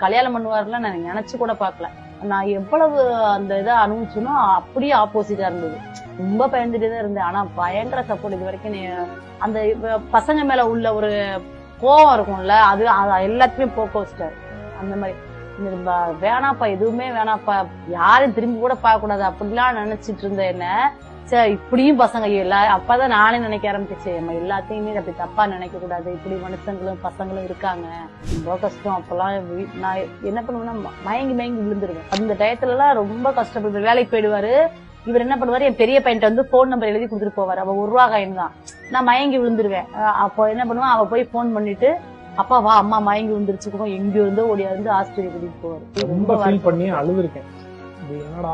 கல்யாணம் பண்ணுவாருலாம் நான் நினைச்சு கூட பாக்கல. நான் எவ்வளவு அந்த இதை அனுபவிச்சனோ அப்படியே ஆப்போசிட்டா இருந்தது. ரொம்ப பயந்துட்டே தான் இருந்தேன். ஆனா பயங்கர சப்போர்ட். இது வரைக்கும் அந்த பசங்க மேல உள்ள ஒரு கோவம் இருக்கும்ல, அது எல்லாத்தையுமே போக்க வச்சிட்டாரு. அந்த மாதிரி வேணாப்பா, எதுவுமே வேணாப்பா, யாரும் திரும்பி கூட பார்க்க கூடாது அப்படிலாம் நினைச்சிட்டு இருந்த என்ன, சரி இப்படியும் பசங்க அப்பதான் நானே நினைக்க ஆரம்பிச்சிச்சு, நம்ம எல்லாத்தையுமே அப்படி தப்பா நினைக்க கூடாது, இப்படி மனுஷங்களும் பசங்களும் இருக்காங்க, ரொம்ப கஷ்டம். அப்பெல்லாம் நான் என்ன பண்ணுவேன்னா மயங்கி விழுந்துருவேன். அந்த டயத்துல எல்லாம் ரொம்ப கஷ்டப்படுவேன். வேலைக்கு போயிடுவாரு, இவர் என்ன பண்ணுவாரு, என் பெரிய பையன்ட்ட வந்து போன் நம்பர் எழுதி கொடுத்துட்டு போவாரு. அவ ₹1 காயின் தான். நான் மயங்கி விழுந்துருவேன். அப்போ என்ன பண்ணுவேன், அவ போய் போன் பண்ணிட்டு, அப்பா வா அம்மா மயங்கி விழுந்துருச்சுக்கோ, எங்கேயோ இருந்தோ ஓடியாந்து ஆஸ்பத்திரி கூட்டிட்டு போவாரு. ரொம்ப ஃபீல் பண்ணி அழுதுருக்கேன். என்னடா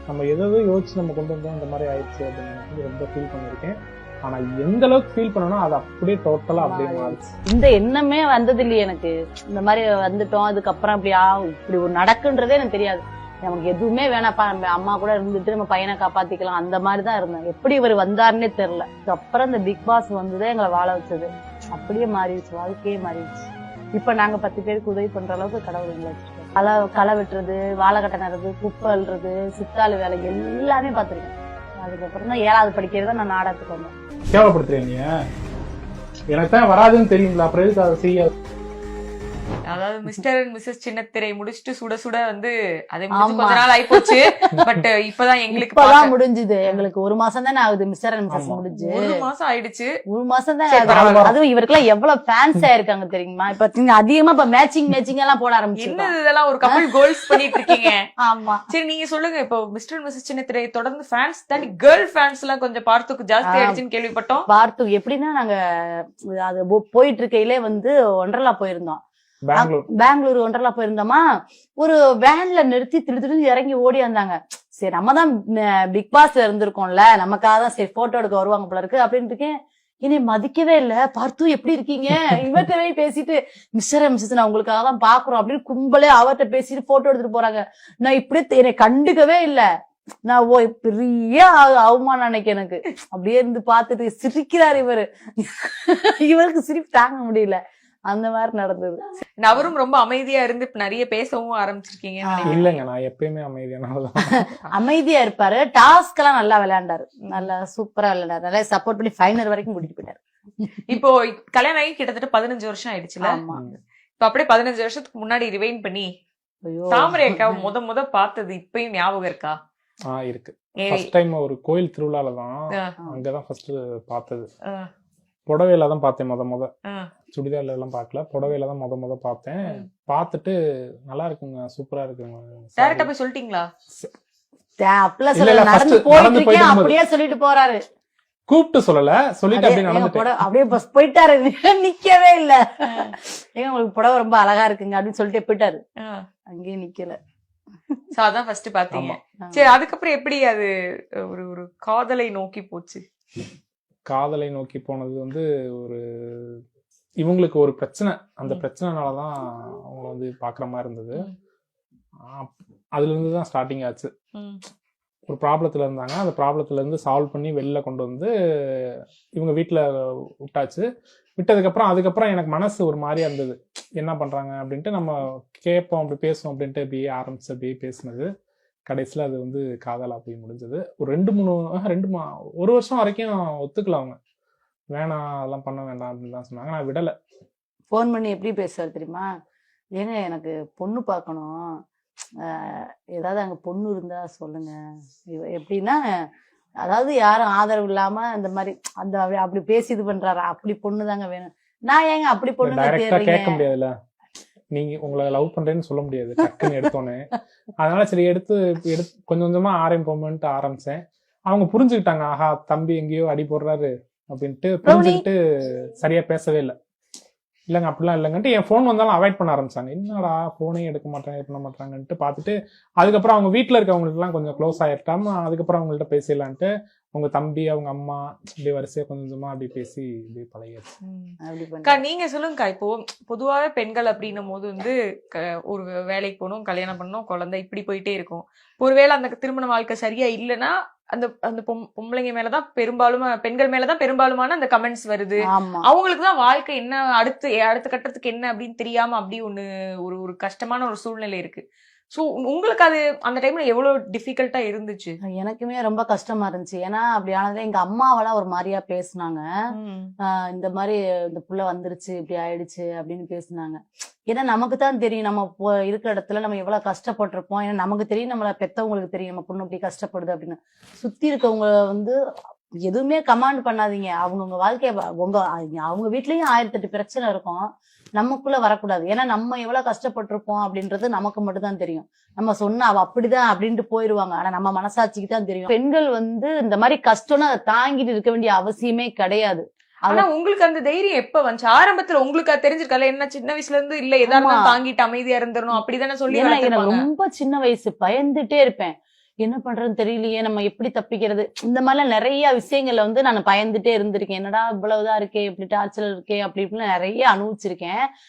நம்ம எதாவது யோசிச்சு நம்ம கொண்டு வந்தோம் இந்த மாதிரி ஆயிடுச்சு அப்படின்னு ரொம்ப ஃபீல் பண்ணிருக்கேன். ஆனா எந்த அளவுக்கு ஃபீல் பண்ணணும் அது அப்படியே டோட்டலா அப்படியே மாறிச்சு. இந்த எண்ணமே வந்தது இல்லையே எனக்கு. இந்த மாதிரி வந்துட்டோம், அதுக்கப்புறம் இப்படி ஒரு நடக்குன்றதே எனக்கு தெரியாது. நமக்கு எதுவுமே வேணாப்பா, நம்ம அம்மா கூட இருந்துட்டு நம்ம பையனை காப்பாத்திக்கலாம், அந்த மாதிரிதான் இருந்தேன். எப்படி இவர் வந்தாருன்னே தெரியல. அப்புறம் இந்த பிக் பாஸ் வந்ததே எங்களை வாழ வச்சது. அப்படியே மாறிடுச்சு, வாழ்க்கையே மாறிடுச்சு. இப்ப நாங்க 10 பேருக்கு உதவி பண்ற அளவுக்கு கடவுள் எங்களை வச்சிருக்கோம். களை வெட்டுறது, வாழைக்கட்டை நடுறது, குப்பை அள்ளுறது, சித்தாளு வேலை எல்லாமே பாத்துருக்கேன். அதுக்கப்புறம் தான் 7வது படிக்கிறதா நான் நாடகத்துக்கு வந்தேன். கேவலப்படுத்துறீங்க, எனக்கு தான் வராதுன்னு தெரியுங்களா, அப்புறம் எதுக்கு அதை செய்யாது? அதாவது மிஸ்டர் அண்ட் மிஸ்ஸஸ் சின்னத்திரை முடிச்சுட்டு சுட சுட வந்து அதே கொஞ்ச நாள் ஆயிப்போச்சு. பட் இப்பதான் எங்களுக்கு முடிஞ்சது. எங்களுக்கு 1 மாசம் தானே ஆகுது மிஸ்டர் அண்ட் மிஸ்ஸஸ் முடிஞ்சு. 1 மாசம் ஆயிடுச்சு. 1 மாசம் தான். அதுவும் இவருக்கு எல்லாம் எவ்வளவு ஃபேன்ஸ் ஆயிருக்காங்க தெரியுமா? இப்ப அதிகமா இப்ப மேட்சிங் எல்லாம் போட ஆரம்பிச்சு. இதெல்லாம் ஒரு கப்பல் கோல்ஸ் பண்ணிட்டு இருக்கீங்க. ஆமா, சரி நீங்க சொல்லுங்க, இப்போ மிஸ்டர் அண்ட் மிஸ்ஸஸ் சின்னத்திரை தொடர்ந்து ஃபேன்ஸ் தாண்டி கேர்ள் ஃபேன்ஸ் எல்லாம் கொஞ்சம் பார்த்துக்கு ஜாஸ்தி ஆயிடுச்சுன்னு கேள்விப்பட்டோம். பார்த்து எப்படின்னா, நாங்க அது போயிட்டு இருக்கையிலே வந்து ஒண்டர்லா போயிருந்தோம். பெங்களூர் ஒன்றலா போயிருந்தோமா, ஒரு வேன்ல நிறுத்தி திரு இறங்கி ஓடி வந்தாங்க. சரி நம்ம தான் பிக் பாஸ்ல இருந்திருக்கோம்ல, நமக்காக தான் சரி போட்டோ எடுக்க வருவாங்க போல இருக்கு அப்படின்னு இருக்கேன். என்னை மதிக்கவே இல்ல. பார்த்து எப்படி இருக்கீங்க இவர்கிட்டவே பேசிட்டு, மிஸ்டர் மிஸ்ஸஸ் நான் உங்களுக்காக தான் பாக்குறோம் அப்படின்னு கும்பலே அவர்கிட்ட பேசிட்டு போட்டோ எடுத்துட்டு போறாங்க. நான் இப்படியே என்னை கண்டுக்கவே இல்ல. நான் பெரிய அவமானம் நினைக்க எனக்கு. அப்படியே இருந்து பாத்துட்டு சிரிக்கிறாரு இவரு. இவருக்கு சிரிப்பு தாங்க முடியல. அந்த மாதிரி நடந்தது. அவரும் ரொம்ப அமைதியா இருந்து நிறைய பேசவும் ஆரம்பிச்சிருக்கீங்க. இல்லங்க, நான் எப்பயுமே அமைதியானதான். அமைதியா இருப்பாரு. டாஸ்க் எல்லாம் நல்லா விளையாண்டாரு, நல்லா சூப்பரா விளையாண்டாரு, நல்லா சப்போர்ட் பண்ணி ஃபைனல் வரைக்கும் கூட்டிட்டு போயிட்டாரு. இப்போ கல்யாணம் ஆகி கிட்டத்தட்ட 15 வருஷம் ஆயிடுச்சுல. இப்ப அப்படியே 15 வருஷத்துக்கு முன்னாடி ரிவைன் பண்ணி தாமரை அக்காவை முத பார்த்தது இப்பயும் ஞாபகம் இருக்கா? இருக்கு. ஃபர்ஸ்ட் டைம் ஒரு கோயில் திருவிழாலதான், அங்கதான் ஃபர்ஸ்ட் பார்த்தது. புடவையில தான் பார்த்தேன் முத. சுடிதார்ல எல்லாம் பார்க்கல, புடவையில தான் முத பார்த்தேன். பார்த்துட்டு நல்லா இருக்குங்க, சூப்பரா இருக்குங்க. டைரக்டா போய் சொல்லிட்டீங்களா? அப்பலாம் சொல்லல, நடந்து போயிட்டு இருக்கேன் அப்படியே சொல்லிட்டு போறாரு. கூப்பிட்டு சொல்லல, சொல்லிட்டு அப்படியே நடந்துட்டு அப்படியே பஸ் போயிட்டாரு. நிக்கவே இல்ல. ஏங்க உங்களுக்கு புடவை ரொம்ப அழகா இருக்குங்க அப்படின்னு சொல்லிட்டு போயிட்டாரு. அங்கேயே நிக்கல. அதான் ஃபர்ஸ்ட் பாத்தீங்க. சரி, அதுக்கப்புறம் எப்படி அது ஒரு காதலை நோக்கி போச்சு? காதலை நோக்கி போனது வந்து ஒரு இவங்களுக்கு ஒரு பிரச்சனை, அந்த பிரச்சனைனாலதான் அவங்கள வந்து பாக்குற மாதிரி இருந்தது. அதுல இருந்து தான் ஸ்டார்டிங் ஆச்சு. ஒரு ப்ராப்ளத்துல இருந்தாங்க, அந்த ப்ராப்ளத்துல இருந்து சால்வ் பண்ணி வெளில கொண்டு வந்து இவங்க வீட்டுல விட்டாச்சு. விட்டதுக்கப்புறம் அதுக்கப்புறம் எனக்கு மனசு ஒரு மாதிரியா இருந்தது, என்ன பண்றாங்க அப்படின்ட்டு நம்ம கேட்போம், அப்படி பேசுவோம் அப்படின்ட்டு அப்படியே ஆரம்பிச்சு அப்படியே பேசினது. கடைசியில் அது வந்து காதலா போய் முடிஞ்சது. ஒரு 1 வருஷம் வரைக்கும் ஒத்துக்கல அவங்க. வேணாம் அதெல்லாம் பண்ண வேண்டாம் அப்படின்னு தான் சொன்னாங்க. நான் விடலை. ஃபோன் பண்ணி எப்படி பேசுவார் தெரியுமா? ஏங்க எனக்கு பொண்ணு பார்க்கணும், ஏதாவது அங்கே பொண்ணு இருந்தா சொல்லுங்க. எப்படின்னா, அதாவது யாரும் ஆதரவு இல்லாம இந்த மாதிரி அந்த அப்படி பேசி இது பண்றாரு. அப்படி பொண்ணு தாங்க வேணும். நான் ஏங்க அப்படி பொண்ணு கேட்க முடியாதுல்ல, நீங்க உங்களை லவ் பண்றேன்னு சொல்ல முடியாது டக்குன்னு எடுத்தோன்னு. அதனால சரி எடுத்து கொஞ்சம் கொஞ்சமா ஆரம்பிப்போம்ட்டு ஆரம்பிச்சேன். அவங்க புரிஞ்சுக்கிட்டாங்க, ஆஹா தம்பி எங்கேயோ அடி போடுறாரு அப்படின்ட்டு புரிஞ்சுக்கிட்டு சரியா பேசவே இல்லை. இல்லைங்க அப்படிலாம் இல்லைங்கன்ட்டு என் ஃபோன் வந்தாலும் அவாய்ட் பண்ண ஆரம்பிச்சாங்க. என்னடா ஃபோனே எடுக்க மாட்டாங்க பண்ண மாட்டாங்கன்ட்டு பார்த்துட்டு அதுக்கப்புறம் அவங்க வீட்டில் இருக்கவங்களுக்குலாம் கொஞ்சம் க்ளோஸ் ஆகிட்டாம அதுக்கப்புறம் அவங்கள்ட்ட பேசிடலான்ட்டு அவங்க தம்பி அவங்க அம்மா இப்படி வரிசையா கொஞ்சம் கொஞ்சமா அப்படி பேசி இப்படி பழகிடுச்சு. நீங்க சொல்லுங்கக்கா, இப்போ பொதுவாகவே பெண்கள் அப்படின்னும் போது வந்து ஒரு வேலைக்கு போகணும், கல்யாணம் பண்ணணும், குழந்தை இப்படி போயிட்டே இருக்கும். ஒருவேளை அந்த திருமண வாழ்க்கை சரியா இல்லைன்னா அந்த அந்த பொம்பளைங்க மேலதான் பெரும்பாலும் பெண்கள் மேலதான் பெரும்பாலுமான அந்த கமெண்ட்ஸ் வருது. ஆமா அவங்களுக்கு தான் வாழ்க்கை என்ன, அடுத்த கட்டத்துக்கு என்ன அப்படின்னு தெரியாம அப்படி ஒண்ணு ஒரு ஒரு கஷ்டமான ஒரு சூழ்நிலை இருக்கு. சோ உங்களுக்கு அது அந்த டைம்ல எவ்வளவு டிஃபிகல்ட்டா இருந்துச்சு? எனக்குமே ரொம்ப கஷ்டமா இருந்துச்சு. ஏன்னா அப்படி ஆனதுல எங்க அம்மாவெல்லாம் ஒரு மாதிரியா பேசுனாங்க. இந்த மாதிரி இந்த புள்ள வந்துருச்சு இப்படி ஆயிடுச்சு அப்படின்னு பேசுனாங்க. ஏன்னா நமக்கு தான் தெரியும் நம்ம இருக்கிற இடத்துல நம்ம எவ்வளவு கஷ்டப்பட்டிருப்போம். ஏன்னா நமக்கு தெரியும், நம்மள பெத்தவங்களுக்கு தெரியும் நம்ம பொண்ணு இப்படி கஷ்டப்படுது அப்படின்னு. சுத்தி இருக்கவங்க வந்து எதுவுமே கமாண்ட் பண்ணாதீங்க. அவங்கவுங்க வாழ்க்கைய அவங்க வீட்லயும் 1008 பிரச்சனை இருக்கும். நமக்குள்ள வரக்கூடாது. ஏன்னா நம்ம எவ்வளவு கஷ்டப்பட்டிருப்போம் அப்படின்றது நமக்கு மட்டும் தான் தெரியும். நம்ம சொன்னா அவ அப்படிதான் அப்படின்ட்டு போயிருவாங்க. ஆனா நம்ம மனசாட்சிக்கு தான் தெரியும். பெண்கள் வந்து இந்த மாதிரி கஷ்டம்னு அதை தாங்கிட்டு இருக்க வேண்டிய அவசியமே கிடையாது. ஆனா உங்களுக்கு அந்த தைரியம் எப்ப வந்துச்சு? ஆரம்பத்துல உங்களுக்கு அது தெரிஞ்சிருக்கல, என்ன சின்ன வயசுல இருந்து இல்ல எதா இருந்தாலும் தாங்கிட்டு அமைதியா இருந்துடணும் அப்படிதானே சொல்லி? எனக்கு ரொம்ப சின்ன வயசு, பயந்துட்டே இருப்பேன். என்ன பண்றதுன்னு தெரியலையே, நம்ம எப்படி தப்பிக்கிறது, இந்த மாதிரிலாம் நிறைய விஷயங்கள்ல வந்து நான் பயந்துட்டே இருந்திருக்கேன். என்னடா இவ்வளவுதான் இருக்கே, இப்படி டார்ச்சர் இருக்கே அப்படி இப்படின்னு நிறைய அனுபவிச்சிருக்கேன்.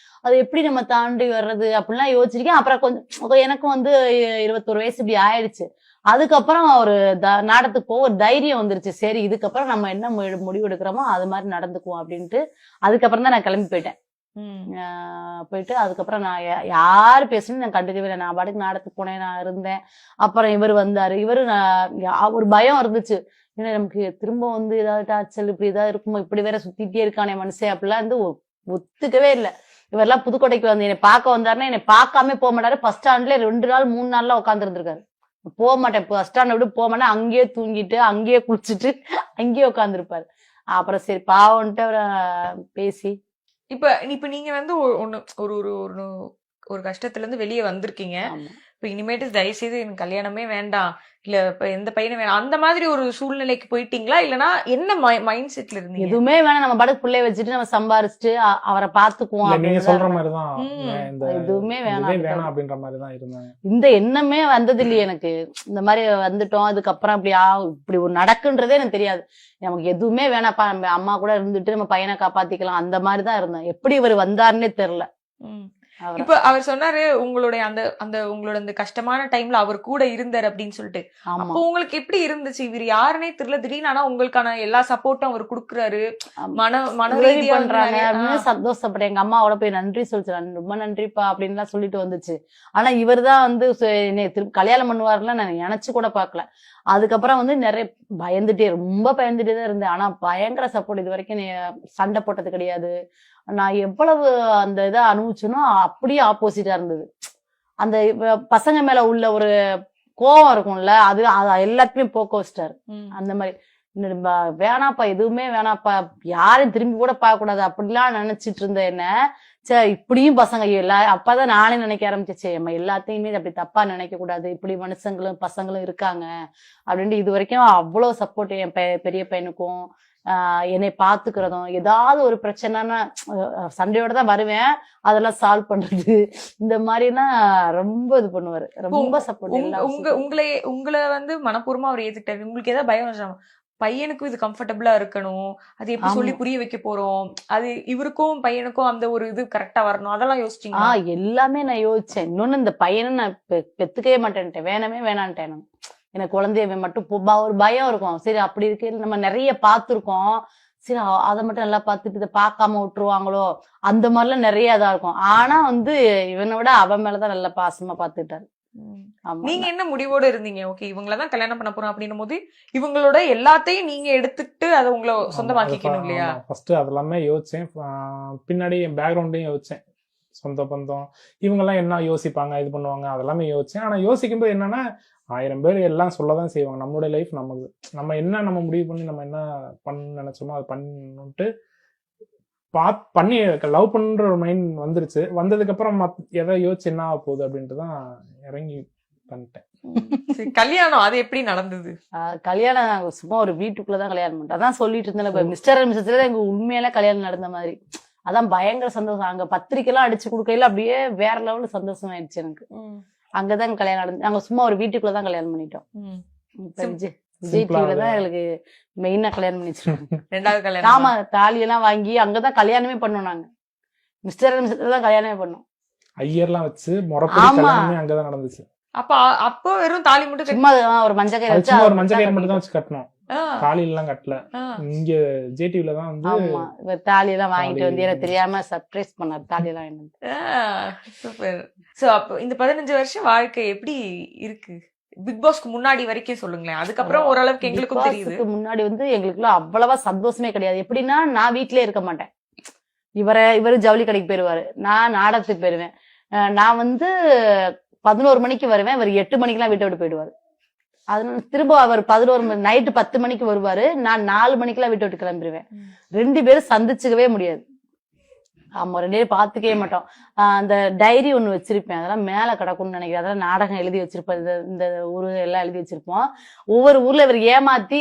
அது எப்படி நம்ம தாண்டி வர்றது அப்படிலாம் யோசிச்சிருக்கேன். அப்புறம் கொஞ்சம் எனக்கும் வந்து 21 வயசு இப்படி ஆயிடுச்சு. அதுக்கப்புறம் ஒரு நாடத்துக்கு போக ஒரு தைரியம் வந்துருச்சு. சரி இதுக்கப்புறம் நம்ம என்ன முடிவு எடுக்கிறோமோ அது மாதிரி நடந்துக்குவோம் அப்படின்ட்டு அதுக்கப்புறம் தான் நான் கிளம்பி போயிட்டேன். போயிட்டு அதுக்கப்புறம் நான் யாரு பேசணும்னு நான் கண்டுக்கவே இல்லை. நான் பாட்டுக்கு நாடத்துக்கு போனேன், நான் இருந்தேன். அப்புறம் இவர் வந்தாரு. ஒரு பயம் இருந்துச்சு. ஏன்னா நமக்கு திரும்ப வந்து ஏதாவது டார்ச்சல் இப்படி ஏதாவது இருக்குமோ, இப்படி வேற சுத்திட்டே இருக்கானே மனுஷன் அப்படிலாம் வந்து ஒத்துக்கவே இல்லை. இவரெல்லாம் புதுக்கோட்டைக்கு வந்து என்னை பார்க்க வந்தாருன்னா என்னை பார்க்காம போக மாட்டாரு. பஸ் ஸ்டாண்ட்ல 2 நாள் 3 நாள்லாம் உட்கார்ந்து இருந்திருக்காரு. போக மாட்டேன், பஸ் ஸ்டாண்டை விட்டு போக மாட்டேன். அங்கேயே தூங்கிட்டு அங்கேயே குளிச்சுட்டு அங்கேயே உட்காந்துருப்பாரு. அப்புறம் சரி பாவன்ட்டு அவரை பேசி இப்ப நீங்க வந்து ஒரு கஷ்டத்துல இருந்து வெளியே வந்திருக்கீங்க. இப்ப இனிமேட்டு தயவு செய்து எனக்கு கல்யாணமே வேண்டாம், இல்ல இப்ப எந்த பையனும் வேணாம் அந்த மாதிரி ஒரு சூழ்நிலைக்கு போயிட்டீங்களா? இல்லனா என்ன மைண்ட் செட்ல இருந்தீங்க? எதுவுமே வேணாம், நம்ம பாட்டுக்கு பிள்ளைய வச்சுட்டு நம்ம சம்பாரிச்சுட்டு அவரை பாத்துக்குவோம். நீங்க சொல்ற மாதிரிதான் எதுவுமே வேணாம் அப்படின்ற மாதிரிதான் இருந்தேன். இந்த எண்ணமே வந்தது இல்லையே எனக்கு. இந்த மாதிரி வந்துட்டோம், அதுக்கப்புறம் இப்படி ஒரு நடக்குன்றதே எனக்கு தெரியாது. நமக்கு எதுவுமே வேணாப்பா, நம்ம அம்மா கூட இருந்துட்டு நம்ம பையனை காப்பாத்திக்கலாம் அந்த மாதிரிதான் இருந்தேன். எப்படி இவர் வந்தாருன்னே தெரியல. இப்ப அவர் சொன்னாரு உங்களுடைய உங்களோட அந்த கஷ்டமான டைம்ல அவர் கூட இருந்தார் அப்படின்னு சொல்லிட்டு. அப்போ உங்களுக்கு எப்படி இருந்துச்சு? இவர் யாருன்னே தெரியல, திடீர்னு ஆனா உங்களுக்கான எல்லா சப்போர்ட்டும் அவர் கொடுக்குறாரு, மன உதவி பண்றாங்க அப்படின்னு சந்தோஷப்பட்டேன். எங்க அம்மாவோட போய் நன்றி சொல்லிச்சு, ரொம்ப நன்றிப்பா அப்படின்னு எல்லாம் சொல்லிட்டு வந்துச்சு. ஆனா இவர் தான் வந்து திரும்ப கல்யாணம் பண்ணுவாருல நான் நினைச்சு கூட பாக்கல. அதுக்கப்புறம் வந்து நிறைய ரொம்ப பயந்துட்டே தான் இருந்தேன். ஆனா பயங்கர சப்போர்ட். இது வரைக்கும் சண்டை போட்டது கிடையாது. நான் எவ்வளவு அந்த இதை அனுபவிச்சனோ அப்படியே ஆப்போசிட்டா இருந்தது. அந்த பசங்க மேல உள்ள ஒரு கோவம் இருக்கும்ல, அது எல்லாத்தையுமே போக்க வச்சிட்டாரு. அந்த மாதிரி வேணாப்பா, எதுவுமே வேணாப்பா, யாரையும் திரும்பி கூட பார்க்க கூடாது அப்படிலாம் நினைச்சிட்டு இருந்த என்ன, சரி இப்படியும் பசங்க அப்பதான் நானே நினைக்க ஆரம்பிச்சிச்சு, நம்ம எல்லாத்தையுமே அப்படி தப்பா நினைக்க கூடாது, இப்படி மனுஷங்களும் பசங்களும் இருக்காங்க அப்படின்ட்டு. இது வரைக்கும் அவ்வளவு சப்போர்ட் என் பெரிய பையனுக்கும் என்னை பாத்துக்கிறதும். ஏதாவது ஒரு பிரச்சனைனா சண்டையோட தான் வருவேன், அதெல்லாம் சால்வ் பண்றது இந்த மாதிரிலாம் ரொம்ப இது பண்ணுவாரு. ரொம்ப சப்போர்ட். உங்களை வந்து மனப்பூர்வமா அவர் ஏத்துக்கிட்டாரு. உங்களுக்கு ஏதாவது பயம்? பையனுக்கும் இது கம்ஃபர்டபுளா இருக்கணும், அது எப்படி சொல்லி புரிய வைக்க போறோம், அது இவருக்கும் பையனுக்கும் அந்த ஒரு இது கரெக்டா வரணும், அதெல்லாம் யோசிச்சீங்க? எல்லாமே நான் யோசிச்சேன். இன்னொன்னு இந்த பையனை நான் பெத்துக்கவே மாட்டேன்ட்டேன், வேணவே வேணான்ட்டேன். எனக்கு குழந்தைய மட்டும் ஒரு பயம் இருக்கும். சரி அப்படி இருக்கு, நம்ம நிறைய பார்த்துருக்கோம், சரி அதை மட்டும் நல்லா பார்த்துட்டு இதை பார்க்காம விட்டுருவாங்களோ அந்த மாதிரிலாம் நிறைய இதா இருக்கும். ஆனா வந்து இவனை விட அவன் மேலதான் நல்லா பாசமா பார்த்துட்டாரு. நீங்க என்ன முடிவோட இருந்தீங்க? ஓகே இவங்களதான் கல்யாணம் பண்ண போறோம் அப்படின்னும் போது இவங்களோட எல்லாத்தையும் நீங்க எடுத்துட்டு அதை உங்களை சொந்தமாக்கிக்கணும் இல்லையா? ஃபர்ஸ்ட் அதெல்லாமே யோசிச்சேன். பின்னாடி என் பேக்ரவுண்டையும் யோசிச்சேன். சொந்த பந்தம் இவங்கெல்லாம் என்ன யோசிப்பாங்க, இது பண்ணுவாங்க, அதெல்லாமே யோசிச்சேன். ஆனா யோசிக்கும் போது என்னன்னா 1000 பேர் எல்லாம் சொல்லதான் செய்வாங்க. நம்மளுடைய லைஃப் நமக்கு, நம்ம முடிவு பண்ணி நம்ம என்ன பண்ண நினைச்சோமோ அதை பண்ணிட்டு பண்ணி லவ் பண்ற ஒரு மைண்ட் வந்துருச்சு. வந்ததுக்கு அப்புறம் எதை யோசிச்சு என்ன ஆக போகுது அப்படின்ட்டு தான் இறங்கி பண்ணிட்டேன். கல்யாணம் அது எப்படி நடந்தது? கல்யாணம் நாங்க சும்மா ஒரு வீட்டுக்குள்ளதான் கல்யாணம் பண்ணிட்டோம். அதான் சொல்லிட்டு இருந்தேன், மிஸ்டர் அண்ட் மிஸ்ஸஸ்ல எங்க உண்மையில கல்யாணம் நடந்த மாதிரி. அதான் பயங்கர சந்தோஷம். அங்க பத்திரிக்கை எல்லாம் அடிச்சு கொடுக்கையில அப்படியே வேற லெவல்ல சந்தோஷம் ஆயிடுச்சு எனக்கு. அங்கதான் கல்யாணம் நடந்து, நாங்க சும்மா ஒரு வீட்டுக்குள்ளதான் கல்யாணம் பண்ணிட்டோம். விஜய் டிவில தான் எங்களுக்கு மெயினா கல்யாணம் பண்ணி வச்சிருக்கோம். 2வது கல்யாணம். ஆமா, தாலி எல்லாம் வாங்கி அங்கதான் கல்யாணமே பண்ணோம். நாங்க மிஸ்டர் அண்ட் மிஸ்ஸஸ் தான் கல்யாணமே பண்ணோம். ஐயர்லாம் வச்சு முறைப்படி கல்யாணமே அங்கதான் நடந்துச்சு. அப்போ வெறும் தாலி மட்டும் சும்மா ஒரு மஞ்சள் கயிறு வச்சு சும்மா ஒரு மஞ்சள் கயிறு மட்டும் தான் வச்சு கட்டணும், தாலி எல்லாம் கட்டல. இங்க ஜேடிவில தான் வந்து ஆமா இவர் தாலி எல்லாம் வாங்கிட்டு வந்து எனக்கு தெரியாம சர்ப்ரைஸ் பண்ணார் தாலி எல்லாம். சூப்பர். சோ அப்போ இந்த 15 வருஷம் வாழ்க்கை எப்படி இருக்கு பிக் பாஸ்க்கு முன்னாடி வரைக்கும் சொல்லுங்களேன். அதுக்கப்புறம் ஓரளவுக்கு எங்களுக்கும் தெரியுது. முன்னாடி வந்து எங்களுக்குலாம் அவ்வளவா சந்தோஷமே கிடையாது. எப்படின்னா நான் வீட்லயே இருக்க மாட்டேன், இவரு ஜவுளி கடைக்கு போயிருவாரு, நான் நாடகத்துக்கு போயிருவேன். நான் வந்து 11 மணிக்கு வருவேன், இவர் 8 மணிக்கெல்லாம் வீட்டை விட்டு போயிடுவாரு. அதனால திரும்ப அவர் 11 மணி நைட்டு 10 மணிக்கு வருவாரு, நான் 4 மணிக்கெல்லாம் வீட்டை விட்டு கிளம்பிடுவேன். 2 பேரும் சந்திச்சுக்கவே முடியாது. ஆமா 2 பேரும் பாத்துக்கவே மாட்டோம். அந்த டைரி ஒண்ணு வச்சிருப்பேன், அதெல்லாம் மேல கிடக்கும்னு நினைக்கிறேன். அதெல்லாம் நாடகம் எழுதி வச்சிருப்பேன், இந்த ஊரு எல்லாம் எழுதி வச்சிருப்போம். ஒவ்வொரு ஊர்ல இவர் ஏமாத்தி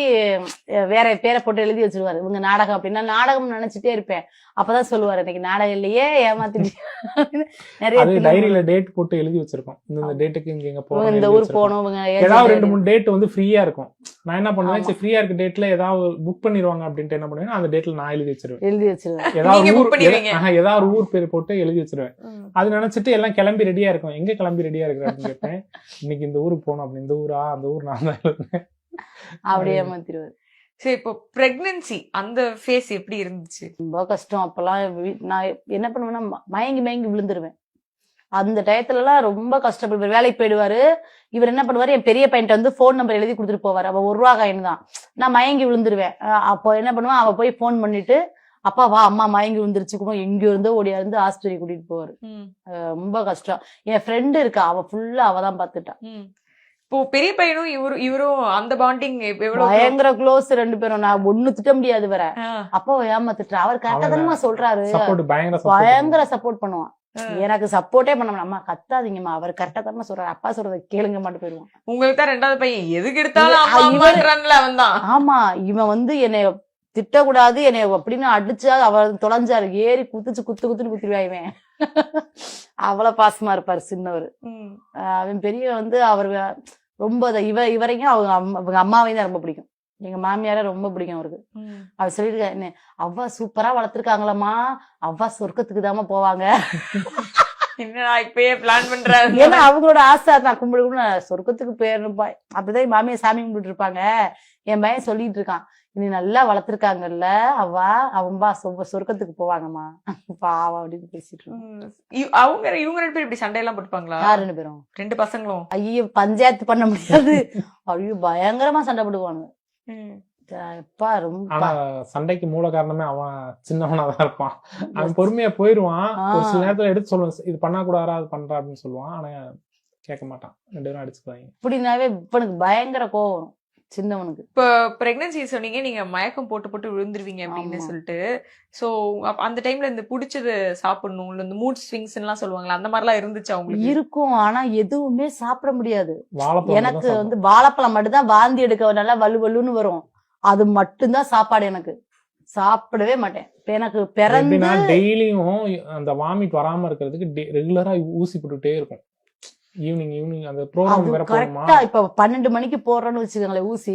வேற பேரை போட்டு எழுதி வச்சிருவாரு, இவங்க நாடகம் அப்படின்னா நாடகம் நினைச்சிட்டே இருப்பேன். அப்பதான் சொல்லுவாரு இன்னைக்கு நாடகம் இல்லையே ஏமாத்தி நிறைய டைரியில டேட் போட்டு எழுதி வச்சிருக்கோம், இந்த டேட்டுக்கு இங்க போறோம், இந்த ஊர் போனோம். ஏதாவது 2-3 டேட் வந்து ஃப்ரீயா இருக்கும். நான் என்ன பண்ணுவேன், சரி ஃப்ரீயா இருக்க டேட்ல ஏதாவது புக் பண்ணிடுவாங்க அப்படின்ட்டு என்ன பண்ணுவேன், அந்த டேட்ல நான் எழுதி வச்சிருவேன். ஏதாவது ஊர் பேர் போட்டு எழுதி வச்சிருவேன். அது நினைச்சிட்டு எல்லாம் கிளம்பி ரெடியா இருக்கும், எங்க கிளம்பி ரெடியா இருக்கு அப்படின்னு கேட்பேன். இன்னைக்கு இந்த ஊருக்கு போனோம் அப்படின்னு, இந்த ஊரா அந்த ஊர் நான் தான் எழுதுனேன், அப்படியே ஏமாத்திடுவாரு. சரி இப்போ பிரெக்னன்சி அந்த ஃபேஸ் எப்படி இருந்துச்சு? ரொம்ப கஷ்டம். அப்பெல்லாம் நான் என்ன பண்ணுவேன்னா மயங்கி விழுந்துருவேன். அந்த டயத்துல எல்லாம் ரொம்ப கஷ்டப்படுவார். வேலைக்கு போயிடுவாரு, இவர் என்ன பண்ணுவாரு, என் பெரிய பையன்ட்ட வந்து போன் நம்பர் எழுதி கொடுத்துட்டு போவாரு. அவ 1 ரூபா காயின் தான். நான் மயங்கி விழுந்துருவேன். அப்போ என்ன பண்ணுவேன், அவ போய் போன் பண்ணிட்டு அப்பா வா அம்மா மயங்கி விழுந்துருச்சு கூட எங்க இருந்தோ ஓடியா இருந்து ஆஸ்பத்திரி கூட்டிட்டு போவாரு. ரொம்ப கஷ்டம். என் ஃப்ரெண்டு இருக்கா, அவ ஃபுல்லா அவதான் பாத்துட்டா. இப்போ பெரிய பையனும் இவரும் அந்த பாண்டிங் பயங்கர க்ளோஸ் 2 பேரும். நான் ஒண்ணு திட்ட முடியாது வர, அப்பா ஏமாத்திட்டு அவர் கரெக்டா தானமா சொல்றாரு, பயங்கர சப்போர்ட் பண்ணுவான். எனக்கு சப்போர்ட்டே பண்ண அம்மா கத்தாதீங்கம்மா, அவர் கரெக்டா தானமா சொல்றாரு, அப்பா சொல்றத கேளுங்க மாட்டு போயிருவான். உங்களுக்கு தான் 2வது பையன், எதுக்கு எடுத்தாலும் அவன் தான். ஆமா இவன் வந்து என்னை திட்டக்கூடாது என்னை அப்படின்னு அடிச்சா அவர் தொலைஞ்சாரு, ஏறி குத்துன்னு குத்திருவாய்வேன். அவ்வளவு பாசமா இருப்பாரு சின்னவர். அவன் பெரிய வந்து அவர் ரொம்ப இவரையும் அவங்க அம்மாவையும் தான் ரொம்ப பிடிக்கும், எங்க மாமியார ரொம்ப பிடிக்கும் அவருக்கு. அவர் சொல்லிருக்க அவ்வா சூப்பரா வளர்த்திருக்காங்களம்மா, அவ்வா சொர்க்கத்துக்கு தாம போவாங்க. இப்பயே பிளான் பண்றாரு. ஏன்னா அவங்களோட ஆசை தான், கும்பிடு சொர்க்கத்துக்கு போயிடணும்பா. அப்படிதான் மாமியார் சாமி கும்பிட்டு இருப்பாங்க. என் பையன் சொல்லிட்டு இருக்கான், இனி நல்லா வளர்த்திருக்காங்கல்ல அவ்வா, அவன்பா சொர்க்கத்துக்கு போவாங்கம்மா பாவா அப்படின்னு பேசிட்டு இருக்கோம். அவங்க இவங்க 2 பேரும் இப்படி சண்டையெல்லாம் போட்டுப்பாங்களா? 2 பேரும் 2 பசங்களும் ஐயோ பஞ்சாயத்து பண்ண முடியாது, ஐயோ பயங்கரமா சண்டை போடுவானுங்க. ஆனா சண்டைக்கு மூல காரணமே அவன் சின்னவனாதான் இருப்பான். அவன் பொறுமையா போயிருவான், ஒரு சில நேரத்துல எடுத்து சொல்லுவான் இது பண்ணா கூடாதா அது பண்றா அப்படின்னு சொல்லுவான். ஆனா கேட்க மாட்டான், 2 பேரும் அடிச்சுக்குவாங்க. இப்படினாவே இவனுக்கு பயங்கர கோவம் சின்னவனுக்கு. இப்போ பிரெக்னன்சி சொன்னீங்க, நீங்க மயக்கம் போட்டு விழுந்துருவீங்க அப்படின்னு சொல்லிட்டு. சோ அந்த டைம்ல இந்த புடிச்சது சாப்பிடணும், இந்த மூட் ஸ்விங்ஸ் எல்லாம் சொல்லுவாங்களா, அந்த மாதிரி எல்லாம் இருந்துச்சு அவங்களுக்கு? இருக்கும், ஆனா எதுவுமே சாப்பிட முடியாது. எனக்கு வாழைப்பழம் வந்து வாழைப்பழம் மட்டும்தான் வாந்தி எடுக்க நல்லா வலுன்னு வரும், அது மட்டும்தான் சாப்பாடு. எனக்கு சாப்பிடவே மாட்டேன். எனக்கு பிறந்து டெய்லியும் அந்த வாமிட் வராம இருக்கிறதுக்கு ரெகுலரா ஊசி போட்டுட்டே இருக்கும். ஈவினிங் அந்த ப்ரோகிராம் வேற போடுமா, கரெக்டா இப்ப 12 மணிக்கு போடுறோன்னு வச்சுக்கோங்களேன் ஊசி,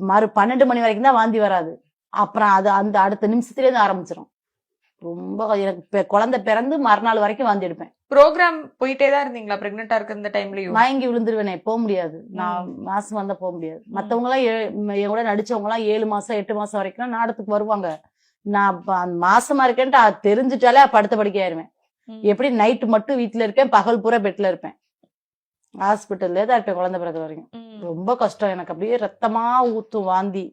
மறு 12 மணி வரைக்கும் தான் வாந்தி வராது. அப்புறம் அது அந்த அடுத்த நிமிஷத்துலேயே இருந்து ஆரம்பிச்சிடும். ரொம்ப எனக்கு குழந்தை பிறந்து மறுநாள் வரைக்கும் வாந்தி எடுப்பேன். ப்ரோக்ராம் போயிட்டே தான் இருந்தீங்களா பிரெக்னெண்டா இருக்க இந்த டைம்லயும்? மயங்கி விழுந்துருவேனே, போக முடியாது. நான் மாசம் வந்தா போக முடியாது. மத்தவங்க எல்லாம் என் கூட நடிச்சவங்க எல்லாம் 7 மாசம் 8 மாசம் வரைக்கும் நாடகத்துக்கு வருவாங்க. நான் மாசமா இருக்கேன்ட்டு தெரிஞ்சுட்டாலே படுத்த படுக்கை ஆயிருவேன். எப்படி நைட்டு மட்டும் வீட்டுல இருப்பேன், பகல் பூரா பெட்ல இருப்பேன். ஹாஸ்பிட்டல்லே தான் இருப்பேன் குழந்தை பிறகு வரைக்கும். ரொம்ப கஷ்டம். எனக்கு அப்படியே ரத்தமா ஊத்தும் வாந்தி.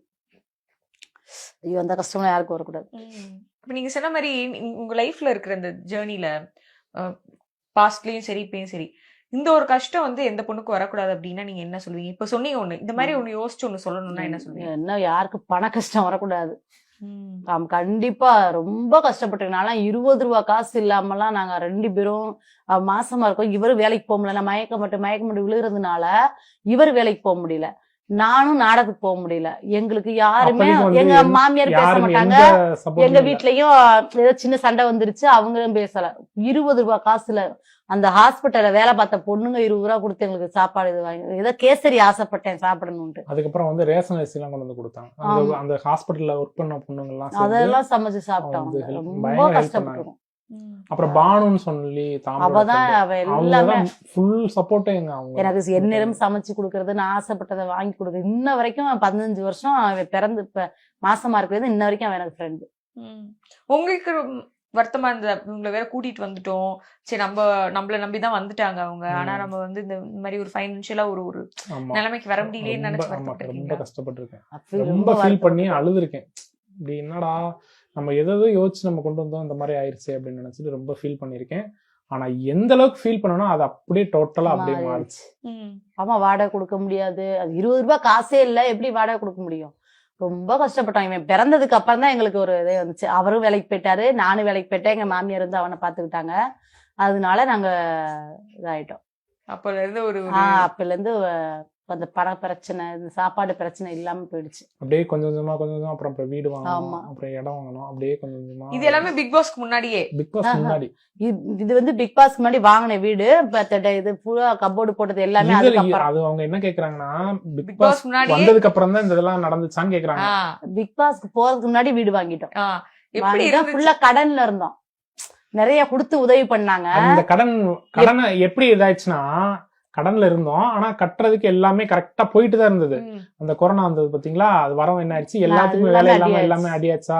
ஐயோ அந்த கஷ்டம்லாம் யாருக்கும் வரக்கூடாது. இப்ப நீங்க சொன்ன மாதிரி உங்க லைஃப்ல இருக்கிற இந்த ஜேர்னில பாஸ்ட்லயும் சரி இப்பயும் சரி, இந்த ஒரு கஷ்டம் வந்து எந்த பொண்ணுக்கும் வரக்கூடாது அப்படின்னா நீங்க என்ன சொல்லுவீங்க? இப்ப சொன்னீங்க ஒண்ணு, இந்த மாதிரி ஒண்ணு யோசிச்சு ஒண்ணு சொல்லணும்னா என்ன சொல்லுவீங்க? என்ன யாருக்கு பண கஷ்டம் வரக்கூடாது. கண்டிப்பா ரொம்ப கஷ்டப்பட்டிருக்கனால 20 ரூபா காசு இல்லாமலாம் நாங்க 2 பேரும் மாசமா இருக்கோம். இவரு வேலைக்கு போக முடியல, மயக்கம் மட்டும் விழுகிறதுனால இவரு வேலைக்கு போக முடியல, நானும் நாடகத்துக்கு போக முடியல. எங்களுக்கு யாருமே எங்க மாமியார் பேச மாட்டாங்க, எங்க வீட்லயும் ஏதோ சின்ன சண்டை வந்துருச்சு, அவங்களும் பேசல. 20 ரூபா காசுல அந்த ஹாஸ்பிட்டல்ல வேலை பார்த்த பொண்ணுங்க 20 ரூபா கொடுத்து எங்களுக்கு சாப்பாடு இது வாங்கி, ஏதோ கேசரி ஆசைப்பட்டேன் சாப்பிடணும்ட்டு. அதுக்கப்புறம் வந்து ரேஷன் அரிசி எல்லாம் கொண்டு வந்து கொடுத்தாங்க. அந்த ஹாஸ்பிட்டல்ல ஒர்க் பண்ண பொண்ணுங்க எல்லாம் அதெல்லாம் சமைச்சு சாப்பிட்டோம். ரொம்ப கஷ்டப்பட்டிருக்கோம். அப்புறம் பானுன்னு சொல்லி அவதான் அவ எல்லாமே அவங்கதான் ஃபுல் சப்போர்ட்டே அவங்க. எனக்கு எந்நேரம் சமைச்சு கொடுக்கறது, நான் ஆசைப்பட்டதை வாங்கி கொடுக்குறது. இன்ன வரைக்கும் 15 வருஷம் அவன் பிறந்து இப்ப மாசமா இருக்கிறது இன்ன வரைக்கும் அவன் எனக்கு ஃப்ரெண்டு. உங்களுக்கு வருத்தமா இருந்தது இவங்களை வேற கூட்டிட்டு வந்துட்டோம், சரி நம்மள நம்பிதான் வந்துட்டாங்க அவங்க, ஆனா நம்ம வந்து இந்த மாதிரி ஒரு ஃபைனான்சியலா ஒரு நிலைமைக்கு வர முடியலன்னு நினைச்சு ரொம்ப கஷ்டப்பட்டிருக்கேன், ரொம்ப ஃபீல் பண்ணி அழுதுருக்கேன். இப்படி என்னடா நம்ம எதோ யோசிச்சு நம்ம கொண்டு வந்தோம் இந்த மாதிரி ஆயிடுச்சு அப்படின்னு நினைச்சிட்டு ரொம்ப ஃபீல் பண்ணிருக்கேன். ஆனா எந்த அளவுக்கு ஃபீல் பண்ணணும் அது அப்படியே டோட்டலா அப்படியே மாறிச்சு. ஆமா, வாடகை கொடுக்க முடியாது, அது 20 ரூபாய் காசே இல்ல, எப்படி வாடகை கொடுக்க முடியும்? ரொம்ப கஷ்டப்பட்டோம். இவன் பிறந்ததுக்கு அப்புறம் தான் எங்களுக்கு ஒரு இதே வந்துச்சு. அவரும் வேலைக்கு போயிட்டாரு, நானும் வேலைக்கு போயிட்டேன், எங்க மாமியார் இருந்து அவனை பாத்துக்கிட்டாங்க. அதனால நாங்க இதாயிட்டோம். அப்பல இருந்து அந்த பண பிரச்சனை, இந்த சாப்பாடு பிரச்சனை இல்லாம போயிடுச்சு. அப்படியே கொஞ்சம் கொஞ்சமா அப்புறம் வீடு வாங்கணும், அப்புறம் இடம் வாங்கணும், அப்படியே கொஞ்சம் கொஞ்சமா. இது எல்லாமே பிக் பாஸ்க்கு முன்னாடியே? பிக் பாஸ் முன்னாடி. இது வந்து பிக் பாஸ்க்கு முன்னாடி வாங்கின வீடு, இது பூரா கப்போர்டு போட்டது எல்லாமே அதுக்கப்புறம். அது அவங்க என்ன கேக்குறாங்கன்னா, பிக் பாஸ் வந்ததுக்கு அப்புறம் தான் இதெல்லாம் நடந்துச்சான்னு கேக்குறாங்க. பிக் பாஸ்க்கு போறதுக்கு முன்னாடி வீடு வாங்கிட்டோம். ஃபுல்லா கடன்ல இருந்தோம், நிறைய கொடுத்து உதவி பண்ணாங்க. அந்த கடனை எப்படி இதாச்சுன்னா, கடன்ல இருந்தோம், ஆனா கட்டுறதுக்கு எல்லாமே கரெக்டா போயிட்டு தான் இருந்தது. அந்த கொரோனா வந்தது பாத்தீங்களா, அது வரவும் என்ன ஆயிடுச்சு, எல்லாத்துக்குமே வேலை இல்லாம எல்லாமே அடியாச்சா,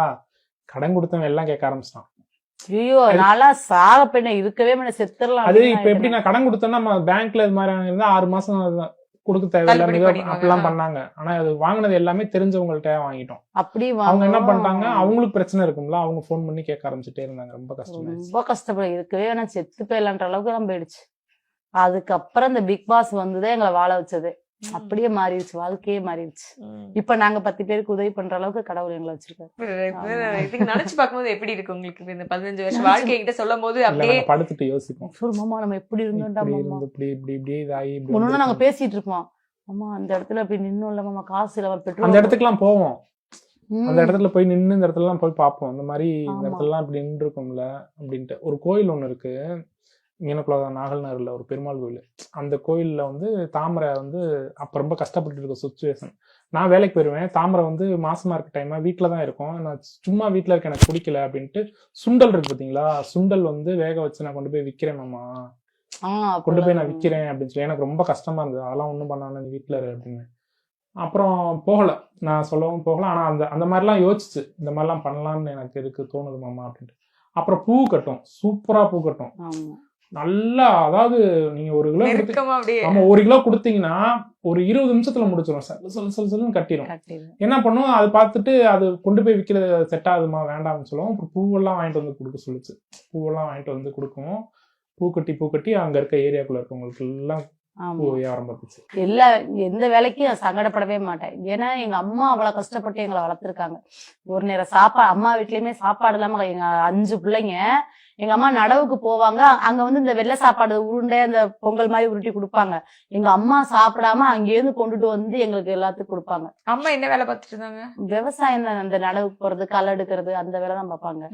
கடன் கொடுத்தவன் எல்லாம் கேட்க ஆரம்பிச்சிட்டான். ஐயோ, நாளா சாக பெண்ண இருக்கவே செத்துறலாம். அது இப்ப எப்படி நான் கடன் கொடுத்தேன்னா, நம்ம பேங்க்ல இது மாதிரி இருந்தா 6 மாசம் கொடுக்க தேவையில்லை அப்படிலாம் பண்ணாங்க. ஆனா அது வாங்கினது எல்லாமே தெரிஞ்சவங்கள்ட்ட வாங்கிட்டோம். அப்படி அவங்க என்ன பண்ணிட்டாங்க, அவங்களுக்கு பிரச்சனை இருக்கும்ல, அவங்க போன் பண்ணி கேட்க ஆரம்பிச்சுட்டே இருந்தாங்க. ரொம்ப கஷ்டப்படும், இருக்கவே வேணா செத்து போயிடலான்ற அளவுக்கு தான் போயிடுச்சு. அதுக்கப்புறம் இந்த பிக் பாஸ் வந்துதான் எங்களை வாழ வச்சது. அப்படியே மாறிடுச்சு, வாழ்க்கையே மாறிடுச்சு. இப்ப நாங்க 10 பேருக்கு உதவி பண்ற அளவுக்கு கடவுள் எங்களை வச்சிருக்காரு. நினைச்சு பார்க்கும்போது எப்படி இருக்கு உங்களுக்கு இந்த 15 வருஷம் வாழ்க்கை கிட்ட சொல்லும் போது? அப்படியே படுத்துட்டு யோசிப்போம், மாமா நம்ம எப்படி இருந்தோம், ஒண்ணு நாங்க பேசிட்டு இருப்போம், அம்மா அந்த இடத்துல போய் நின்னும் இல்ல மாமா, காசு இல்ல, பெட்ரோல். அந்த இடத்துக்கு எல்லாம் போவோம், அந்த இடத்துல போய் நின்று இந்த இடத்துல எல்லாம் போய் பார்ப்போம், இந்த மாதிரி இந்த இடத்துல எல்லாம் இப்படி நின்று இருக்கும்ல அப்படின்ட்டு. ஒரு கோயில் ஒண்ணு இருக்கு மீனக்குள்ளதான், நாகல்நகர்ல ஒரு பெருமாள் கோயில். அந்த கோயில்ல வந்து தாமரை வந்து அப்ப ரொம்ப கஷ்டப்பட்டு இருக்க சுச்சுவேஷன். நான் வேலைக்கு போயிருவேன், தாமரை வந்து மாசமா இருக்க டைமா வீட்டுலதான் இருக்கும். நான் சும்மா வீட்டுல இருக்க, எனக்கு பிடிக்கல அப்படின்ட்டு சுண்டல் இருக்கு பாத்தீங்களா, சுண்டல் வந்து வேக வச்சு நான் கொண்டு போய் விக்கிறேன் மாமா, கொண்டு போய் நான் விக்கிறேன் அப்படின்னு சொல்லி. எனக்கு ரொம்ப கஷ்டமா இருந்தது, அதெல்லாம் ஒண்ணும் பண்ணாம நீ வீட்டுல இரு அப்படின்னு. அப்புறம் போகல, நான் சொல்லவும் போகல. ஆனா அந்த மாதிரிலாம் யோசிச்சு இந்த மாதிரிலாம் பண்ணலாம்னு எனக்கு இருக்கு தோணுது மாமா அப்படின்ட்டு. அப்புறம் பூ கட்டும், சூப்பரா பூ கட்டும் நல்லா. அதாவது நீங்க 1 கிலோ கொடுத்தீங்கன்னா ஒரு 20 நிமிஷத்துல முடிச்சிடும், சொல்லுன்னு கட்டிடும். என்ன பண்ணும், அது பார்த்துட்டு அது கொண்டு போய் விற்கிறது செட் ஆகுதுமா வேண்டாம்னு சொல்லுவோம். அப்புறம் பூவெல்லாம் வாங்கிட்டு வந்து கொடுக்க சொல்லிச்சு, பூவெல்லாம் வாங்கிட்டு வந்து கொடுக்கும். பூக்கட்டி அங்க இருக்க ஏரியாக்குள்ள இருக்கவங்களுக்கு எல்லாம் ஆரம்பிச்சு. எந்த வேலைக்கும் சங்கடப்படவே மாட்டேன். ஏன்னா எங்க அம்மா அவ்வளவு கஷ்டப்பட்டு எங்களை வளர்த்துருக்காங்க. ஒரு நேரம் சாப்பாடு, அம்மா வீட்லயுமே சாப்பாடு இல்லாம எங்க 5 பிள்ளைங்க, எங்க அம்மா நடவுக்கு போவாங்க, அங்க வந்து இந்த வெள்ளை சாப்பாடு உருண்டை அந்த பொங்கல் மாதிரி உருட்டி கொடுப்பாங்க. எங்க அம்மா சாப்பிடாம அங்கேயிருந்து கொண்டுட்டு வந்து எங்களுக்கு எல்லாத்துக்கும் கொடுப்பாங்க. அம்மா என்ன வேலை பார்த்துட்டு இருந்தாங்க? விவசாயம் தான், அந்த நடவுக்கு போறது, களை எடுக்கிறது, அந்த வேலை தான் பார்ப்பாங்க.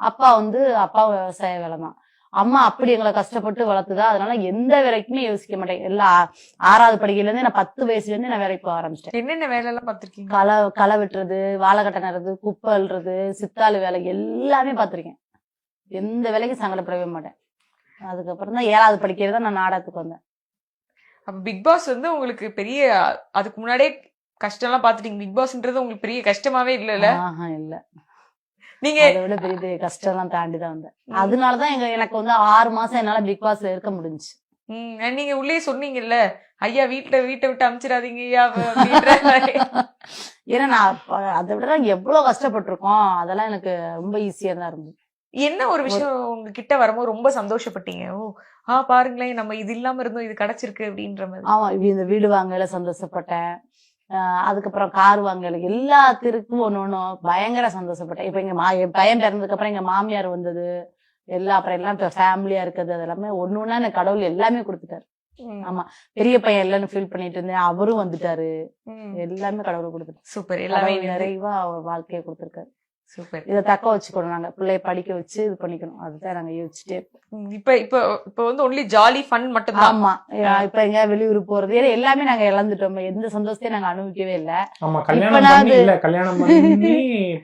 அப்பா விவசாய வேலை தான். அம்மா அப்படி எங்களை கஷ்டப்பட்டு வளர்த்துதா, அதனால எந்த வேலைக்குமே யோசிக்க மாட்டேன். எல்லாம் 6வது படிக்கையில இருந்து, நான் 10 வயசுல இருந்து நான் வேலைக்கு போக ஆரம்பிச்சிட்டேன். என்னென்ன வேலை எல்லாம் பார்த்திருக்கீங்க? களை வெட்டுறது, வாழைக்கட்டை நடுறது, குப்பை அள்ளுறது, சித்தாளு வேலை எல்லாமே பார்த்திருக்கேன். எந்த வேலைக்கும் சங்கடப்படவே மாட்டேன். அதுக்கப்புறம் தான் 7வது படிக்கிறது தான் நான் நாடகத்துக்கு வந்தேன். அப்ப பிக் பாஸ் வந்து உங்களுக்கு பெரிய, அதுக்கு முன்னாடியே கஷ்டம் எல்லாம் பாத்துட்டீங்க. பிக் பாஸ்ன்றது உங்களுக்கு பெரிய கஷ்டமாவே இல்ல? இல்ல, நீங்க அதை விட பெரிய கஷ்டம் எல்லாம் தாண்டிதான் வந்தேன். அதனாலதான் எனக்கு வந்து 6 மாசம் என்னால பிக் பாஸ்ல இருக்க முடிஞ்சுச்சு. நீங்க உள்ளே சொன்னீங்கல்ல, ஐயா வீட்டை விட்டு அமிச்சிடாதீங்க ஐயா. ஏன்னா நான் அதை விட எவ்வளவு கஷ்டப்பட்டிருக்கோம், அதெல்லாம் எனக்கு ரொம்ப ஈஸியா தான் இருந்தது. என்ன ஒரு விஷயம் உங்ககிட்ட வரும்போது ரொம்ப சந்தோஷப்பட்டீங்க? பாருங்களேன், நம்ம இது இல்லாம இருந்தோம், இது கிடைச்சிருக்கு அப்படின்ற மாதிரி. ஆமா, இந்த வீடு வாங்கல சந்தோஷப்பட்டேன். அதுக்கப்புறம் கார் வாங்கல, எல்லாத்திற்கும் ஒண்ணு பயங்கர சந்தோஷப்பட்டேன். இப்ப என் பையன் பிறந்ததுக்கு அப்புறம் எங்க மாமியார் வந்தது, அப்புறம் எல்லாம் இப்ப ஃபேமிலியா இருக்குது, அது எல்லாமே ஒண்ணு எனக்கு கடவுள் எல்லாமே கொடுத்துட்டாரு. ஆமா, பெரிய பையன் இல்லைன்னு ஃபீல் பண்ணிட்டு இருந்தேன், அவரும் வந்துட்டாரு. எல்லாமே கடவுள் கொடுத்துட்டாரு. சூப்பர், எல்லாமே நிறைவா அவர் வாழ்க்கையை கொடுத்துருக்காரு. சூப்பர். இதை தக்க வச்சுக்கணும், நாங்க பிள்ளைய படிக்க வச்சு இது பண்ணிக்கணும், அதுதான் நாங்க யோசிச்சுட்டே. இப்ப வந்து ஒன்லி ஜாலி ஃபன் மட்டும் தான். ஆமா, இப்ப எங்க வெளியூர் போறது எல்லாமே நாங்க இழந்துட்டோம். எந்த சந்தோஷத்தையும் நாங்க அனுபவிக்கவே இல்ல. கல்யாணம் பண்ணி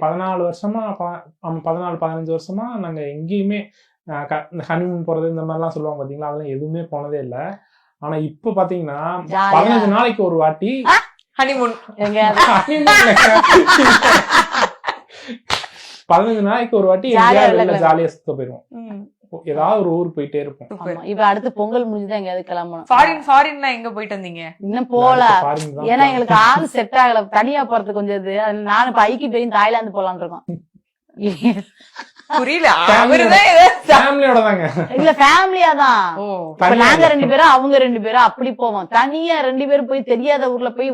14 வருஷமா 14-15 வருஷமா நாங்க எங்கேயுமே இந்த ஹனிமூன் போறது இந்த மாதிரிலாம் சொல்லுவாங்க பாத்தீங்களா, அதெல்லாம் எதுவுமே போனதே இல்லை. ஆனா இப்ப பாத்தீங்கன்னா ஜாலியா. 15 நாளைக்கு ஒரு வாட்டி ஹனிமூன் 15 நாளைக்கு ஒரு வாட்டி ஜாலியா எங்கேயாவது வெளில வெளில ஜாலியா சுத்த போயிருவோம். ஏதாவது ஒரு ஊர் போயிட்டே இருப்போம். ஆமா, இப்ப அடுத்து பொங்கல் முடிஞ்சுதான் எங்கேயாவது கிளம்பணும். ஃபாரின்ல எங்க போயிட்டு வந்தீங்க? இன்னும் போல. Foreign தான் ஏன்னா எங்களுக்கு ஆள் செட் ஆகல, தனியா போறது கொஞ்சம் இது. நானும் இப்ப ஐக்கி போய் தாய்லாந்து போலான்னு இருக்கோம். புரியல. அவருதான் ஃபேமிலியோட தாங்க. இல்ல ஃபேமிலியா தான். இப்ப தனியா நாங்க 2 பேரும் அவங்க 2 பேரும் அப்படி போவோம். தனியா 2 பேரும் போய் தெரியாத ஊர்ல போய்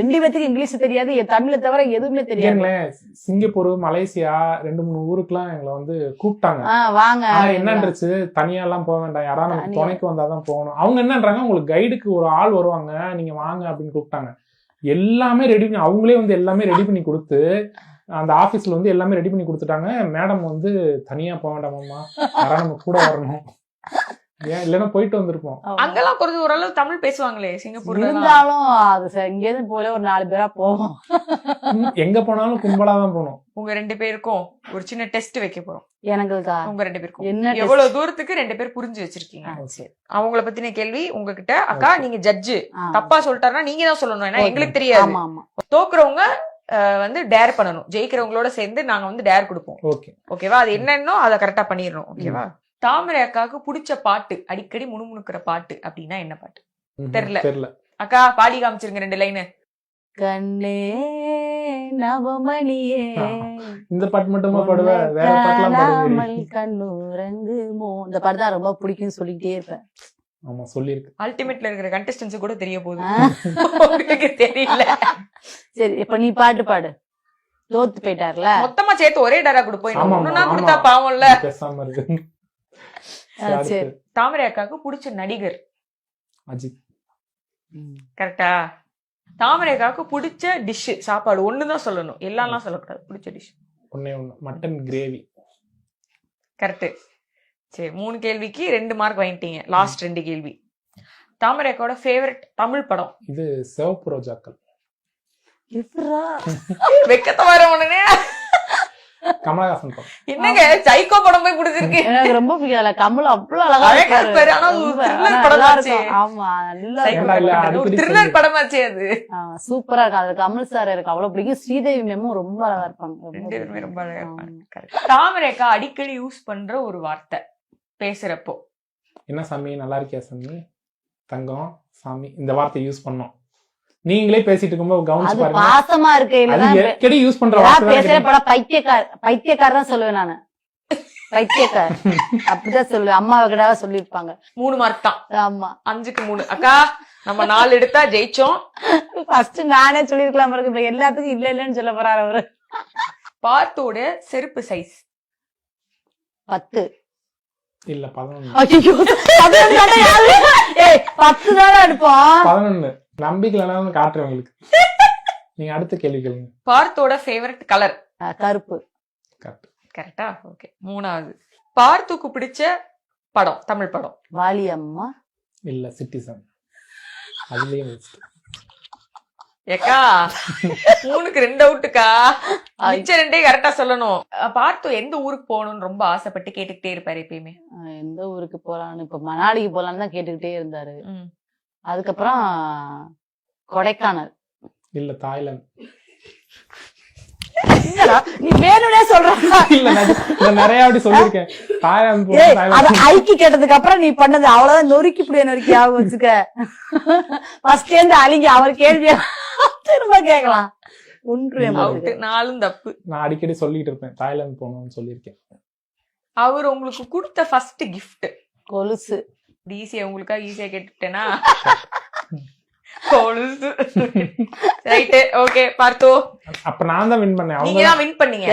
2 பேத்துக்கு இங்கிலீஷ் தெரியாது, தமிழை தவிர எதுவுமே தெரியாது. ஏங்களேன், சிங்கப்பூர், மலேசியா 2-3 ஊருக்குலாம் எங்களை வந்து கூப்பிட்டாங்க. வாங்க. ஆனா என்னன்றது, தனியா எல்லாம் போக வேண்டாம், யாராவது நமக்கு துணைக்கு வந்தாதான் போகணும். அவங்க என்னன்றாங்க, உங்களுக்கு கைடுக்கு ஒரு ஆள் வருவாங்க, நீங்க வாங்க அப்படின்னு கூப்பிட்டாங்க. எல்லாமே ரெடி பண்ணி, அவங்களே வந்து எல்லாமே ரெடி பண்ணி கொடுத்து, அந்த ஆபீஸ்ல வந்து எல்லாமே ரெடி பண்ணி கொடுத்துட்டாங்க. மேடம் வந்து தனியா போக வேண்டாமாம்மா, யாராவது நம்ம கூட வரணும், ஏன் இல்லைன்னா போயிட்டு வந்திருப்போம். அங்கெல்லாம் கொஞ்சம் ஓரளவு தமிழ் பேசுவாங்களே சிங்கப்பூர்ல. இருந்தாலும் அது இங்க இருந்து போல ஒரு 4 பேரா போவோம். எங்க போனாலும் கும்பலா தான் போனோம். உங்க 2 பேருக்கும் ஒரு சின்ன டெஸ்ட் வைக்க போறோம். எனக்குக்கா உங்க 2 பேருக்கும் என்ன எவ்வளவு தூரத்துக்கு 2 பேர் புரிஞ்சு வச்சிருக்கீங்க. அவங்கள பத்தின கேள்வி உங்ககிட்ட. அக்கா நீங்க ஜட்ஜு, தப்பா சொல்லிட்டாருன்னா நீங்க தான் சொல்லணும், ஏன்னா எங்களுக்கு தெரியாது. ஆமா ஆமா. தோக்குறவங்க வந்து டேர் பண்ணணும், ஜெயிக்கிறவங்களோட சேர்ந்து நாங்க வந்து டேர் கொடுப்போம். ஓகேவா? அது என்னன்னோ அதை கரெக்டா பண்ணிடணும். ஓகேவா? தாமரை அக்காவுக்கு பிடிச்ச பாட்டு, அடிக்கடி முணுமுணுக்கிற பாட்டு அப்படின்னா என்ன பாட்டு? தெரியல. அக்கா பாடி காமிச்சிருங்க 2 லைனு. கண்ணே நவமணியே, இந்த பாட்டு மட்டுமா பாடுவேன், வேற பாட்டுலாம் பாடுவேன். கண்ணுறங்குமோ, இந்த பாட்டு தான் ரொம்ப பிடிக்கும்னு சொல்லிட்டே இருப்பேன். ஆமா சொல்லிருக்கு. அல்டிமேட்ல இருக்கிற கண்டஸ்டன்ஸ் கூட தெரிய போகுது, உங்களுக்கு தெரியல. சரி, இப்ப நீ பாட்டு பாடு. தோத்து போயிட்டார்ல, மொத்தமா சேர்த்து ஒரே டேரா கொடுப்போம். ஒண்ணுனா கொடுத்தா பாவம்ல. பேசாம இருக்கு. சரி. தாமரை அக்காவுக்கு பிடிச்ச நடிகர் அஜித். கரெக்டா? தாமரை அக்காவுக்கு பிடிச்ச டிஷ், சாப்பாடு ஒண்ணுதான் சொல்லணும், எல்லாம் சொல்லக்கூடாது. பிடிச்ச டிஷ் ஒண்ணே ஒண்ணு, மட்டன் கிரேவி. கரெக்ட். சரி, 3 கேள்விக்கு 2 மார்க் வாங்கிட்டீங்க. லாஸ்ட் 2 கேள்வி. தாமரை அக்காவோட ஃபேவரட் தமிழ் படம்? இது சிவப்பு ரோஜாக்கள். வெக்கத்த வர உடனே கமலஹாசன் படம். என்னங்க சைக்கோ படம் போய் பிடிச்சிருக்கு? எனக்கு ரொம்ப பிடிக்கல. கமல் அவ்வளவு அழகா இருப்பாரு. ஆனா த்ரில்லர் படமாச்சே. ஆமா, நல்லா த்ரில்லர் படமாச்சே அது. சூப்பரா இருக்கு. அது கமல் சார் எனக்கு அவ்வளவு பிடிக்கும். ஸ்ரீதேவி மேமும் ரொம்ப அழகா இருப்பாங்க. 2 பேருமே ரொம்ப அழகா இருப்பாங்க. தாமரை அக்கா அடிக்கடி யூஸ் பண்ற ஒரு வார்த்தை பேசுறப்போ? என்ன சாமி, நல்லா இருக்கியா சாமி, தங்கம், சாமி, இந்த வார்த்தை யூஸ் பண்ணோம். நீங்களே பேசிட்டு இருக்கும்போது கவனிச்சு பாருங்க. பாசமா இருக்கு. எக்கடி யூஸ் பண்ற வார்த்தை பேசுற படம் பைத்தியக்கார் தான் சொல்லுவேன் நானு. பைத்தியக்கார் அப்படிதான் சொல்லுவேன். அம்மா கிட்ட சொல்லிருப்பாங்க. 3 மார்க் தான். ஆமா, 5க்கு 3. அக்கா நம்ம 4 எடுத்தா ஜெயிச்சோம். ஃபர்ஸ்ட் நானே சொல்லிருக்கலாம் இருக்கு. எல்லாத்துக்கும் இல்லன்னு சொல்ல போறாரு அவரு. பார்த்தோட செருப்பு சைஸ்? 10. இல்ல 11. 10 தானே எடுப்போம். 11 நம்பிக்கை காட்டுறேன் உங்களுக்கு. நீங்க அடுத்த கேள்வி கேளுங்க. பார்த்தோட ஃபேவரட் கலர்? கருப்பு. கரெக்டா? ஓகே. 3வது, பார்த்துக்கு பிடிச்ச படம், தமிழ் படம்? வாலி அம்மா. இல்ல சிட்டிசன். அதுலயே ஏக்கா 3க்கு 2 அவுட்டுக்கா. மிச்ச 2 கரெக்டா சொல்லணும். பார்த்து எந்த ஊருக்கு போகணும்னு ரொம்ப ஆசைப்பட்டு கேட்டுக்கிட்டே இருப்பாரு எப்பயுமே? எந்த ஊருக்கு போலான்னு, இப்ப மணாலிக்கு போலான்னு தான் கேட்டுக்கிட்டே இருந்தாரு. அதுக்கப்புறம் கொடைக்கானல். இல்ல தாய்லாந்து. நீ வேணும்னே சொல்ற. இல்ல நான் நிறைய வாட்டி சொல்லிருக்கேன் தாய்லாந்து. அது ஐக்கி கேட்டதுக்கு அப்புறம் நீ பண்ணது அவ்வளவுதான். நொறுக்கி இப்படியே நொறுக்கி ஆகும் வச்சுக்க. ஃபர்ஸ்ட் இருந்து அழிங்க அவர் கேள்விய திரும்ப கேட்கலாம். 4 தப்பு. நான் அடிக்கடி சொல்லிட்டு இருப்பேன் தாய்லாந்து போகணும்னு சொல்லியிருக்கேன். அவர் உங்களுக்கு கொடுத்த ஃபர்ஸ்ட் கிஃப்ட்? கொலுசு. ஈஸியா உங்களுக்கா ஈஸியா கேட்டுட்டேனா? கொலுசு. ரைட். ஓகே பார்த்தோ. அப்ப நான் தான் வின் பண்ணேன். நீங்க தான் வின் பண்ணீங்க.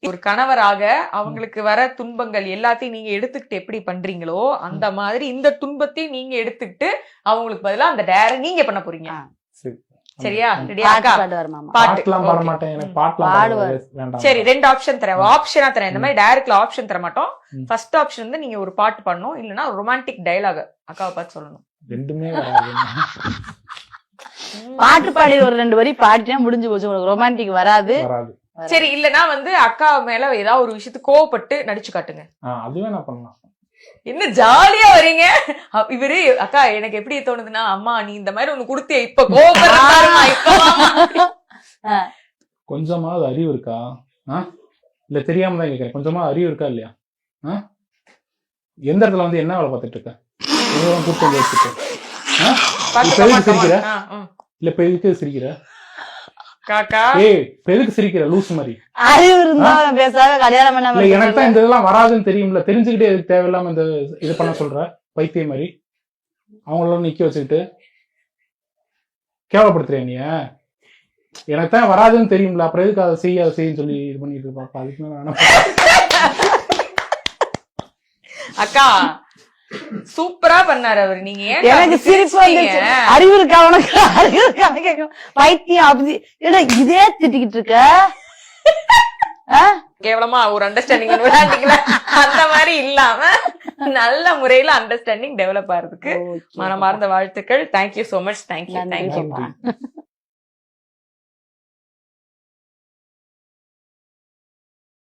ஒரு கணவராக அவங்களுக்கு வர துன்பங்கள் எல்லாத்தையும் நீங்க எடுத்துக்கிட்டு எப்படி பண்றீங்களோ அந்த மாதிரி இந்த துன்பத்தையும் நீங்க எடுத்துக்கிட்டு அவங்களுக்கு பதிலா அந்த டேர நீங்க பண்ண போறீங்க. சரியா? ரெடியா? பாட்டுலாம் பாட மாட்டேன், எனக்கு பாட்டுலாம் வேண்டாம். சரி, 2 ஆப்ஷன் தரேன். ஆப்ஷனா தரேன். இந்த மாதிரி டைரக்ட்ல ஆப்ஷன் தர மாட்டோம். ஃபர்ஸ்ட் ஆப்ஷன் வந்து நீங்க ஒரு பாட்டு பாடணும், இல்லனா ரொமான்டிக் டயலாக் அக்காவை பார்த்து சொல்லணும். ரெண்டுமே வராது. பாட்டு பாடி ஒரு 2 வரி பாடிட்டா முடிஞ்சு போச்சு. உங்களுக்கு ரொமான்டிக் வராது. சரி இல்லனா வந்து அக்கா மேல ஏதாவது ஒரு விஷயத்துக்கு கோவப்பட்டு நடிச்சு காட்டுங்க. அதுவே நான் பண்ணலாம். என்ன ஜாலியா வரீங்க. இவரு அக்கா எனக்கு எப்படி தோணுதுன்னா, அம்மா நீ இந்த மாதிரி ஒண்ணு குடுத்திய இப்ப கோவப்படுறா இப்ப கொஞ்சமாவது அறிவு இருக்கா? இல்ல தெரியாம தான் கேட்கிறேன். கொஞ்சமா அறிவு இருக்கா இல்லையா? எந்த இடத்துல வந்து என்ன வேலை பார்த்துட்டு இருக்க? கூட்டு வந்து வச்சுட்டு சிரிக்கிற இல்ல இப்ப எதுக்கு சிரிக்கிற? காக்கா எதுக்கு சிரிக்கிற லூஸ் மாதிரி? அறிவு இருந்தா பேசாத கல்யாணம் பண்ண. எனக்கு தான் இந்த இதெல்லாம் வராதுன்னு தெரியும்ல, தெரிஞ்சுக்கிட்டே எதுக்கு தேவையில்லாம இந்த இது பண்ண சொல்ற பைத்திய மாதிரி அவங்கள நிக்க வச்சுக்கிட்டு கேவலப்படுத்துறியா நீ? எனக்கு தான் வராதுன்னு தெரியும்ல, அப்புறம் எதுக்கு அதை செய்யன்னு சொல்லி இது பண்ணிட்டு இருப்பாப்பா. அதுக்கு மேல வேணாம். அக்கா சூப்பரா பண்ணாரு அவரு. நீங்க எனக்கு சிரிப்பு வந்துச்சு. அறிவு இருக்கா உனக்கு? அறிவு இருக்கா கேட்கும் பைத்தியம் அப்படி இதே திட்டிக்கிட்டு இருக்க. கேவலமா ஒரு அண்டர்ஸ்டாண்டிங் அந்த மாதிரி இல்லாம நல்ல முறையில அண்டர்ஸ்டாண்டிங் டெவலப் ஆறதுக்கு மனமார்ந்த வாழ்த்துக்கள். Thank you so much. தேங்க்யூ.